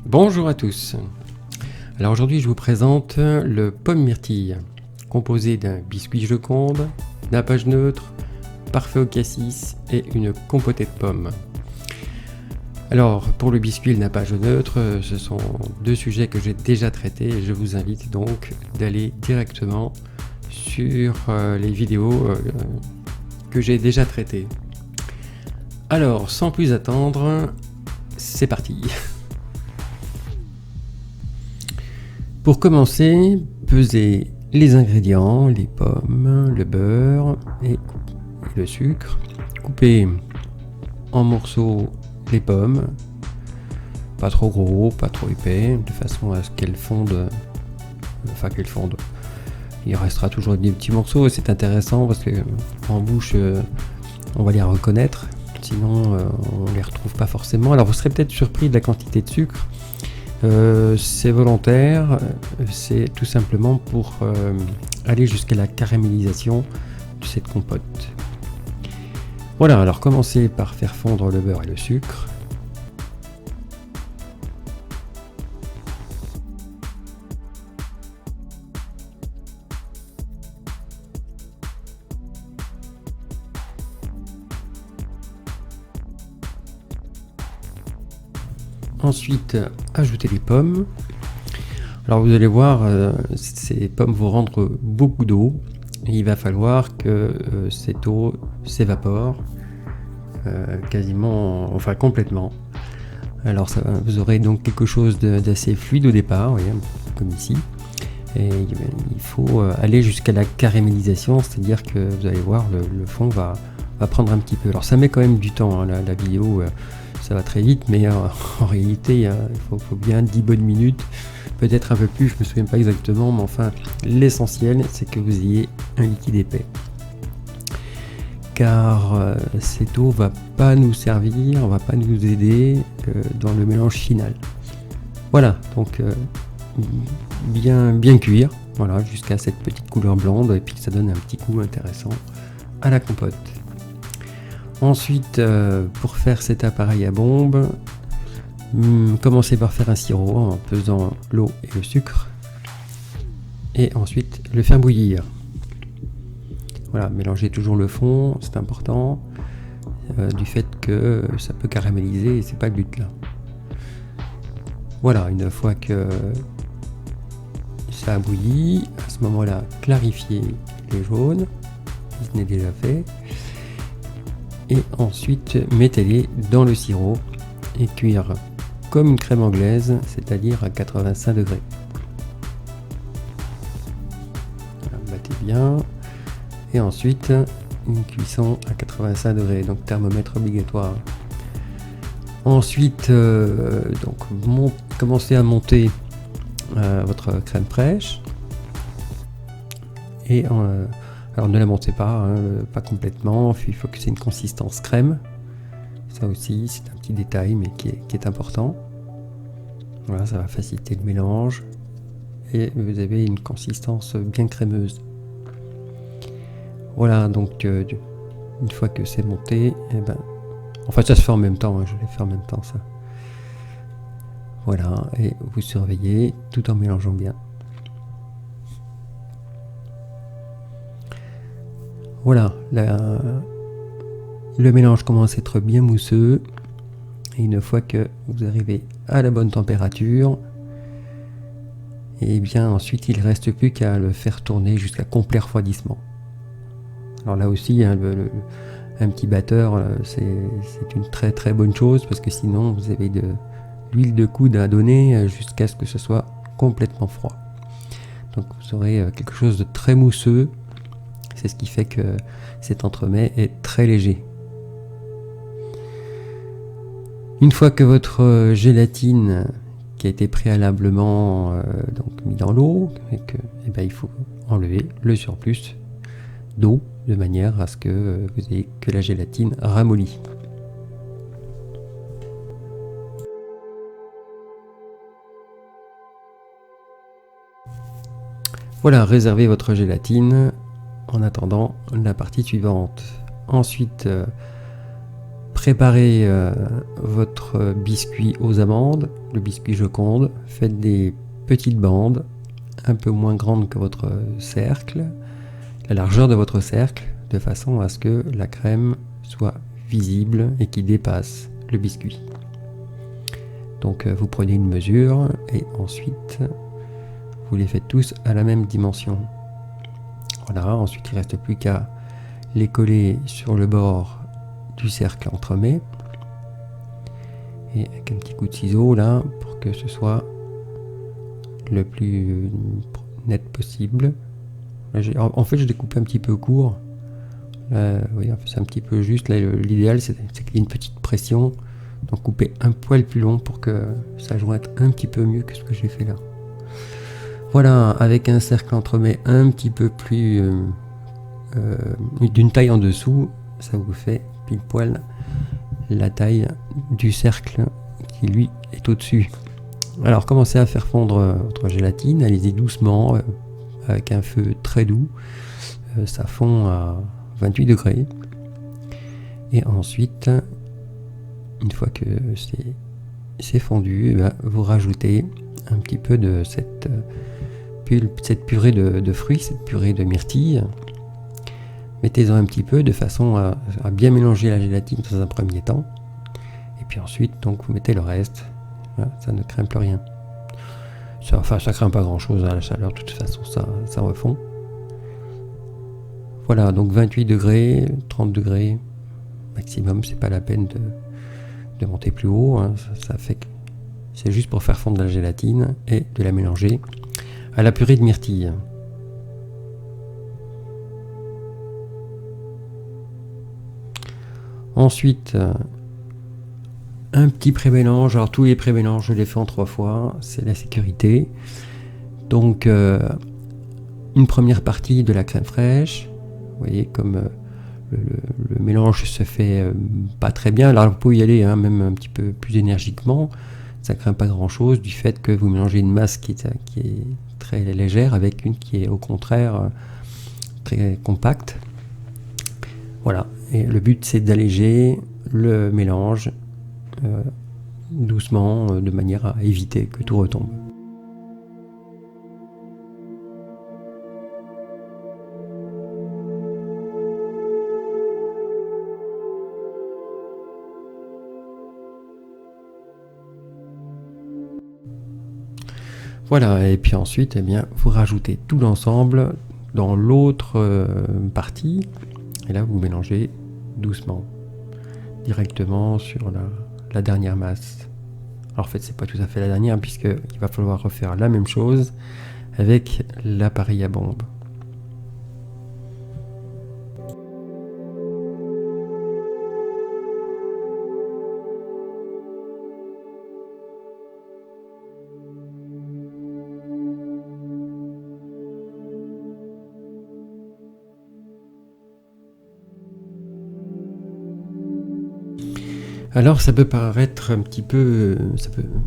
Bonjour à tous. Alors aujourd'hui je vous présente le pomme myrtille, composé d'un biscuit Joconde, nappage neutre, parfait au cassis et une compotée de pommes. Alors pour le biscuit et le nappage neutre, ce sont deux sujets que j'ai déjà traités et je vous invite donc d'aller directement sur les vidéos que j'ai déjà traitées. Alors sans plus attendre, c'est parti. Pour commencer, pesez les ingrédients, les pommes, le beurre et le sucre. Coupez en morceaux les pommes, pas trop gros, pas trop épais, de façon à ce qu'elles fondent. Il restera toujours des petits morceaux et c'est intéressant parce que en bouche, on va les reconnaître. Sinon, on les retrouve pas forcément. Alors, vous serez peut-être surpris de la quantité de sucre. C'est volontaire, c'est tout simplement pour aller jusqu'à la caramélisation de cette compote. Voilà, alors commencez par faire fondre le beurre et le sucre. Ensuite, ajoutez les pommes. Alors vous allez voir, ces pommes vont rendre beaucoup d'eau. Il va falloir que cette eau s'évapore quasiment, enfin complètement. Alors vous aurez donc quelque chose d'assez fluide au départ, voyez, comme ici. Et il faut aller jusqu'à la caramélisation, c'est-à-dire que vous allez voir, le fond va prendre un petit peu. Alors ça met quand même du temps, hein, la vidéo. Ça va très vite, mais en réalité, il faut bien 10 bonnes minutes, peut-être un peu plus, je me souviens pas exactement, mais enfin, l'essentiel, c'est que vous ayez un liquide épais. Car cette eau va pas nous servir, va pas nous aider dans le mélange final. Voilà, donc bien cuire, voilà, jusqu'à cette petite couleur blonde, et puis ça donne un petit goût intéressant à la compote. Ensuite, pour faire cet appareil à bombe, commencez par faire un sirop en pesant l'eau et le sucre. Et ensuite, le faire bouillir. Voilà, mélangez toujours le fond, c'est important, du fait que ça peut caraméliser et c'est pas le but là. Voilà, une fois que ça a bouilli, à ce moment-là, clarifiez les jaunes, si ce n'est déjà fait. Et ensuite mettez-les dans le sirop et cuire comme une crème anglaise, c'est-à-dire à 85 degrés. Voilà, battez bien. Et ensuite une cuisson à 85 degrés, donc thermomètre obligatoire. Ensuite, commencez à monter votre crème fraîche. Et alors ne la montez pas, hein, pas complètement, il faut que c'est une consistance crème. Ça aussi, c'est un petit détail, mais qui est important. Voilà, ça va faciliter le mélange. Et vous avez une consistance bien crémeuse. Voilà, donc une fois que c'est monté, en fait ça se fait en même temps, hein, je l'ai fait en même temps ça. Voilà, et vous surveillez tout en mélangeant bien. Voilà, le mélange commence à être bien mousseux. Et une fois que vous arrivez à la bonne température, et bien ensuite il ne reste plus qu'à le faire tourner jusqu'à complet refroidissement. Alors là aussi, hein, un petit batteur, c'est une très très bonne chose parce que sinon vous avez de l'huile de coude à donner jusqu'à ce que ce soit complètement froid. Donc vous aurez quelque chose de très mousseux. C'est ce qui fait que cet entremets est très léger. Une fois que votre gélatine qui a été préalablement mis dans l'eau, il faut enlever le surplus d'eau de manière à ce que vous ayez que la gélatine ramollie. Voilà, réservez votre gélatine en attendant la partie suivante. Ensuite, Préparez votre biscuit aux amandes, le biscuit Joconde. Faites des petites bandes, un peu moins grandes que votre cercle, la largeur de votre cercle, de façon à ce que la crème soit visible et qui dépasse le biscuit. Donc vous prenez une mesure et ensuite vous les faites tous à la même dimension. Voilà, ensuite il ne reste plus qu'à les coller sur le bord du cercle entremets et avec un petit coup de ciseau là pour que ce soit le plus net possible. Là, en fait je découpe un petit peu court. Oui, c'est un petit peu juste. Là, l'idéal c'est qu'il y ait une petite pression, donc couper un poil plus long pour que ça jointe un petit peu mieux que ce que j'ai fait là. Voilà, avec un cercle entremets un petit peu plus d'une taille en dessous, ça vous fait pile poil la taille du cercle qui lui est au-dessus. Alors commencez à faire fondre votre gélatine, allez-y doucement avec un feu très doux, ça fond à 28 degrés et ensuite une fois que c'est fondu, vous rajoutez un petit peu de cette purée de fruits, cette purée de myrtille. Mettez-en un petit peu de façon à bien mélanger la gélatine dans un premier temps. Et puis ensuite, donc, vous mettez le reste. Voilà, ça ne craint plus rien. Ça craint pas grand-chose à la chaleur. De toute façon, ça refond. Voilà, donc 28 degrés, 30 degrés maximum. C'est pas la peine de monter plus haut. Hein. Ça fait que c'est juste pour faire fondre la gélatine et de la mélanger à la purée de myrtille. Ensuite, un petit pré-mélange. Alors tous les pré-mélanges, je les fais en 3 fois, c'est la sécurité. Donc une première partie de la crème fraîche. Vous voyez comme le mélange se fait pas très bien. Alors vous pouvez y aller même un petit peu plus énergiquement. Ça craint pas grand chose du fait que vous mélangez une masse qui est très légère avec une qui est au contraire très compacte. Voilà, et le but c'est d'alléger le mélange doucement de manière à éviter que tout retombe. Voilà, et puis ensuite, vous rajoutez tout l'ensemble dans l'autre partie, et là vous mélangez doucement, directement sur la dernière masse. Alors en fait, c'est pas tout à fait la dernière, puisqu'il va falloir refaire la même chose avec l'appareil à bombe. Alors ça peut paraître un petit peu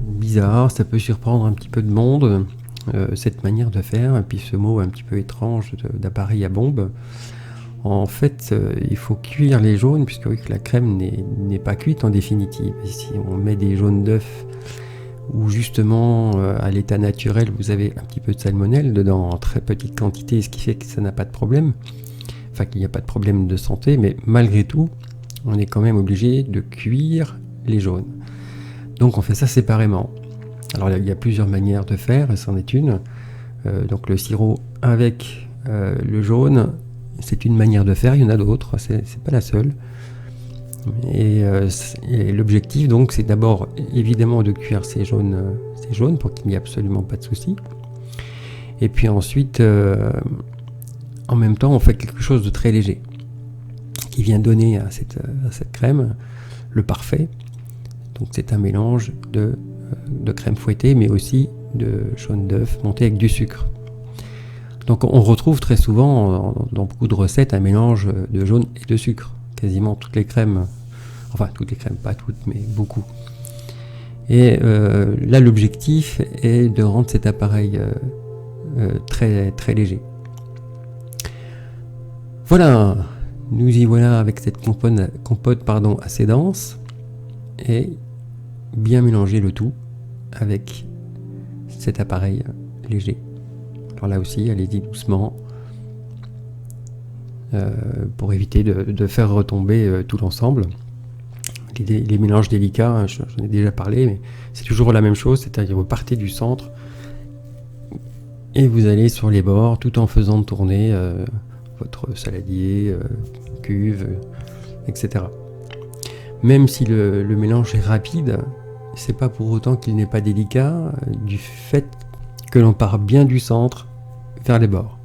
bizarre, ça peut surprendre un petit peu de monde, cette manière de faire, et puis ce mot un petit peu étrange d'appareil à bombe. En fait, il faut cuire les jaunes, puisque oui, la crème n'est pas cuite en définitive. Et si on met des jaunes d'œufs, ou justement à l'état naturel, vous avez un petit peu de salmonelle dedans en très petite quantité, ce qui fait que ça n'a pas de problème. Enfin, qu'il n'y a pas de problème de santé, mais malgré tout, on est quand même obligé de cuire les jaunes. Donc on fait ça séparément. Alors il y a plusieurs manières de faire, et c'en est une. Donc le sirop avec le jaune, c'est une manière de faire, il y en a d'autres, c'est pas la seule. Et l'objectif donc c'est d'abord évidemment de cuire ces jaunes pour qu'il n'y ait absolument pas de souci. Et puis ensuite, en même temps, on fait quelque chose de très léger, qui vient donner à cette crème le parfait. Donc c'est un mélange de crème fouettée, mais aussi de jaune d'œuf monté avec du sucre. Donc on retrouve très souvent dans beaucoup de recettes un mélange de jaune et de sucre. Quasiment toutes les crèmes, enfin toutes les crèmes, pas toutes, mais beaucoup. Et là l'objectif est de rendre cet appareil très, très léger. Voilà. Nous y voilà avec cette compote assez dense et bien mélanger le tout avec cet appareil léger. Alors là aussi, allez-y doucement pour éviter de faire retomber tout l'ensemble. Les mélanges délicats, j'en ai déjà parlé, mais c'est toujours la même chose, c'est-à-dire vous partez du centre et vous allez sur les bords tout en faisant tourner votre saladier, cuve, etc. Même si le mélange est rapide, c'est pas pour autant qu'il n'est pas délicat du fait que l'on part bien du centre vers les bords.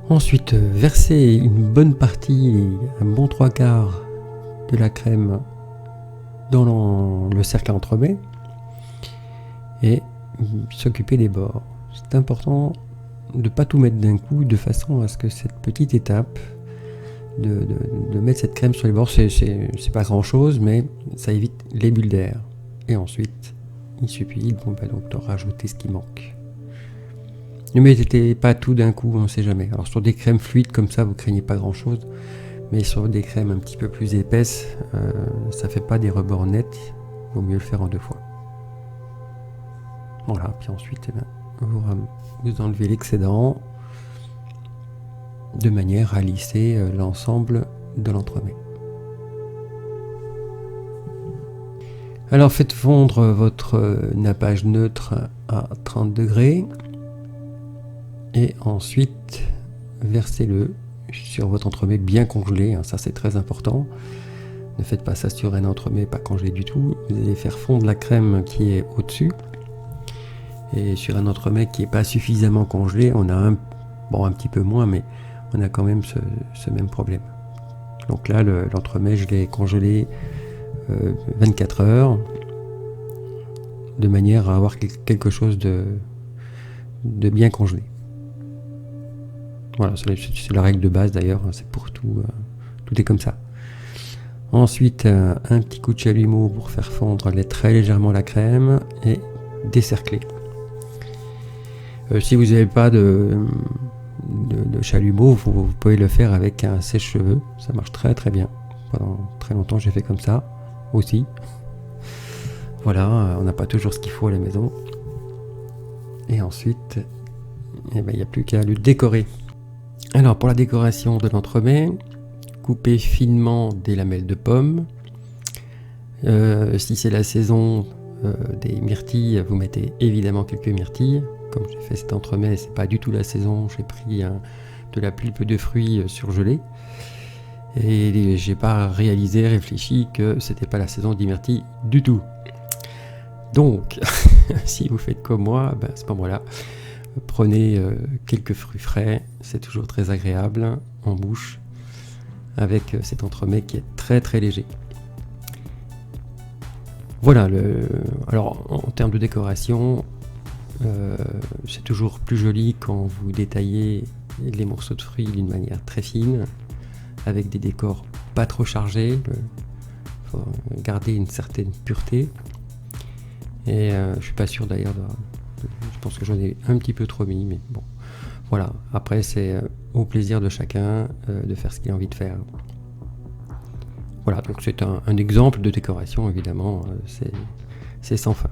Ensuite, versez une bonne partie, un bon 3/4 de la crème dans le cercle à entremets et s'occuper des bords. C'est important de ne pas tout mettre d'un coup, de façon à ce que cette petite étape de mettre cette crème sur les bords, c'est pas grand chose, mais ça évite les bulles d'air. Et ensuite, il suffit donc de rajouter ce qui manque. Ne mettez pas tout d'un coup, on ne sait jamais. Alors sur des crèmes fluides comme ça, vous craignez pas grand chose, mais sur des crèmes un petit peu plus épaisses, ça fait pas des rebords nets, vaut mieux le faire en 2 fois. Voilà, puis ensuite vous enlevez l'excédent de manière à lisser l'ensemble de l'entremet. Alors faites fondre votre nappage neutre à 30 degrés. Et ensuite, versez-le sur votre entremets bien congelé, hein, ça c'est très important. Ne faites pas ça sur un entremets pas congelé du tout. Vous allez faire fondre la crème qui est au-dessus. Et sur un entremets qui n'est pas suffisamment congelé, on a un petit peu moins, mais on a quand même ce même problème. Donc là, l'entremet, je l'ai congelé 24 heures, de manière à avoir quelque chose de bien congelé. Voilà, c'est la règle de base d'ailleurs, c'est pour tout, tout est comme ça. Ensuite, un petit coup de chalumeau pour faire fondre très légèrement la crème et décercler. Si vous n'avez pas de chalumeau, vous pouvez le faire avec un sèche-cheveux, ça marche très très bien. Pendant très longtemps, j'ai fait comme ça aussi. Voilà, on n'a pas toujours ce qu'il faut à la maison. Et ensuite, il n'y a plus qu'à le décorer. Alors pour la décoration de l'entremet, coupez finement des lamelles de pommes. Si c'est la saison des myrtilles, vous mettez évidemment quelques myrtilles. Comme j'ai fait cet entremet, c'est pas du tout la saison, j'ai pris de la pulpe de fruits surgelée. Et j'ai pas réfléchi que c'était pas la saison des myrtilles du tout. Donc, si vous faites comme moi, à ce moment-là, prenez quelques fruits frais, c'est toujours très agréable en bouche, avec cet entremet qui est très très léger. Voilà, alors en termes de décoration, c'est toujours plus joli quand vous détaillez les morceaux de fruits d'une manière très fine, avec des décors pas trop chargés, il faut garder une certaine pureté. Et je suis pas sûr d'ailleurs, je pense que j'en ai un petit peu trop mis, mais bon, voilà. Après, c'est au plaisir de chacun de faire ce qu'il a envie de faire. Voilà, donc c'est un exemple de décoration, évidemment, c'est sans fin.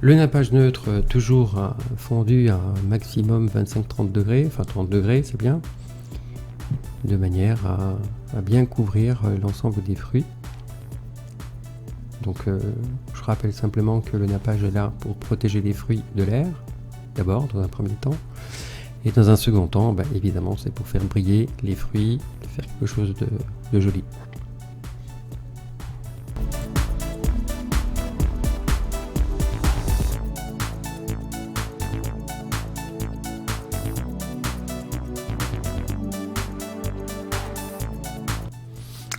Le nappage neutre, toujours fondu à un maximum 25-30 degrés, enfin 30 degrés c'est bien, de manière à bien couvrir l'ensemble des fruits. Donc je rappelle simplement que le nappage est là pour protéger les fruits de l'air, d'abord dans un premier temps, et dans un second temps, évidemment c'est pour faire briller les fruits, faire quelque chose de joli.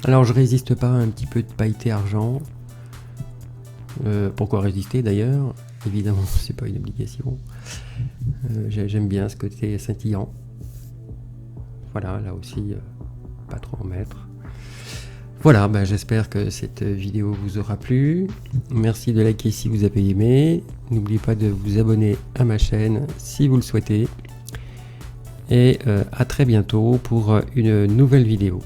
Alors je résiste pas à un petit peu de pailleté argent. Pourquoi résister d'ailleurs? Évidemment, c'est pas une obligation. J'aime bien ce côté scintillant. Voilà, là aussi, pas trop en mettre. Voilà, j'espère que cette vidéo vous aura plu. Merci de liker si vous avez aimé. N'oubliez pas de vous abonner à ma chaîne si vous le souhaitez. Et à très bientôt pour une nouvelle vidéo.